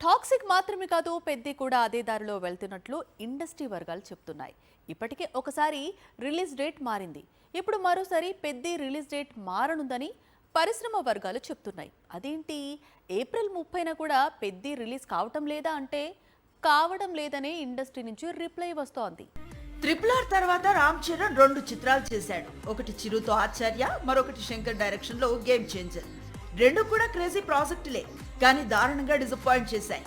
Toxic మాత్రమే కాదు పెద్ది కూడా అదే దారిలో వెళ్తున్నట్లు ఇండస్ట్రీ వర్గాలు చెప్తున్నాయి. ఇప్పటికే ఒకసారి రిలీజ్ డేట్ మారింది. ఇప్పుడు మరోసారి పెద్ది రిలీజ్ డేట్ మారనుందని పరిశ్రమ వర్గాలు చెప్తున్నాయి. అదేంటి ఏప్రిల్ 30న కూడా పెద్ది రిలీజ్ కావటం లేదా అంటే కావడం లేదనే ఇండస్ట్రీ నుంచి రిప్లై వస్తోంది. RRR తర్వాత రామ్ చరణ్ 2 చిత్రాలు చేశాడు. ఒకటి చిరుతో ఆచార్య, మరొకటి శంకర్ డైరెక్షన్ లో గేమ్ చేంజర్. రెండు కూడా క్రేజీ ప్రాజెక్టులే, కానీ దారుణంగా డిసప్పాయింట్ చేశాయి.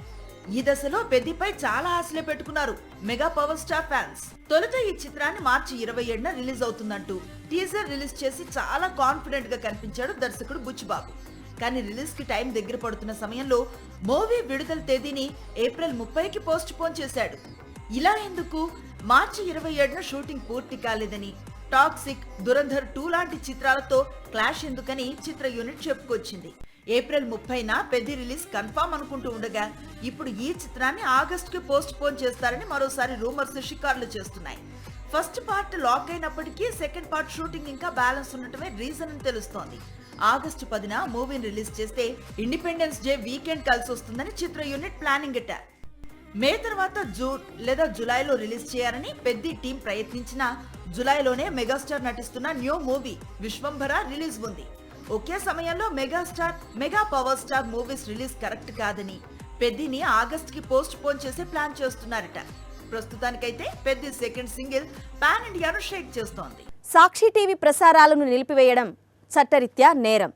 ఈ దశలో పెద్దిపై చాలా ఆశలే పెట్టుకున్నారు మెగా పవర్ స్టార్ ఫ్యాన్స్. తొలుత ఈ చిత్రాన్ని మార్చి 27న రిలీజ్ అవుతుందంటూ టీజర్ రిలీజ్ చేసి చాలా కాన్ఫిడెంట్ గా కనిపించాడు దర్శకుడు బుచ్చిబాబు. కానీ రిలీజ్ కి టైం దగ్గర పడుతున్న సమయంలో మూవీ విడుదల తేదీని ఏప్రిల్ 30కి పోస్ట్ పోన్ చేశాడు. ఇలా ఎందుకు? మార్చి 27న షూటింగ్ పూర్తి కాలేదని, టాక్సిక్, దురంధర్ 2 లాంటి చిత్రాలతో క్లాష్ ఎందుకని చిత్ర యూనిట్ చెప్పుకొచ్చింది. ఏప్రిల్ 30న పెద్ది రిలీజ్ కన్ఫర్మ్ అనుకుంటూ ఉండగా ఇప్పుడు ఈ చిత్రాన్ని ఆగస్టుకి పోస్ట్ పోన్ చేస్తారని మరోసారి రూమర్స్ షికార్లు చేస్తున్నాయి. ఫస్ట్ పార్ట్ లాక్ అయినప్పటికీ సెకండ్ పార్ట్ షూటింగ్ ఇంకా బ్యాలెన్స్ ఉండటమే రీజన్ అని తెలుస్తోంది. ఆగస్టు 10న మూవీని రిలీజ్ చేస్తే ఇండిపెండెన్స్ డే వీకెండ్ కలిసి వస్తుందని చిత్ర యూనిట్ ప్లానింగ్ ఎట్టారు. మే తర్వాత జూన్ లేదా జులైలో రిలీజ్ చేయాలని పెద్ది టీం ప్రయత్నించినా జులైలోనే మెగాస్టార్ నటిస్తున్న న్యూ మూవీ విశ్వంభర రిలీజ్ ఉంది. ఒకే సమయంలో mega power star movies release correct కాదని పెద్దిని ఆగస్టుకి పోస్ట్ పోన్ చేసే ప్లాన్ చేస్తున్నారట. ప్రస్తుతానికైతే పెద్ది సెకండ్ సింగిల్ పాన్ ఇండియాను షేక్ చేస్తోంది. సాక్షి టీవీ ప్రసారాలను నిలిపివేయడం చట్టరీత్యా నేరం.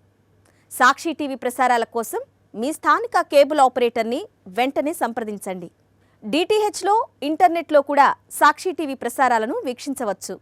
సాక్షి టీవీ ప్రసారాల కోసం మీ స్థానిక కేబుల్ ఆపరేటర్ని వెంటనే సంప్రదించండి. DTHలో, ఇంటర్నెట్లో కూడా సాక్షి టీవీ ప్రసారాలను వీక్షించవచ్చు.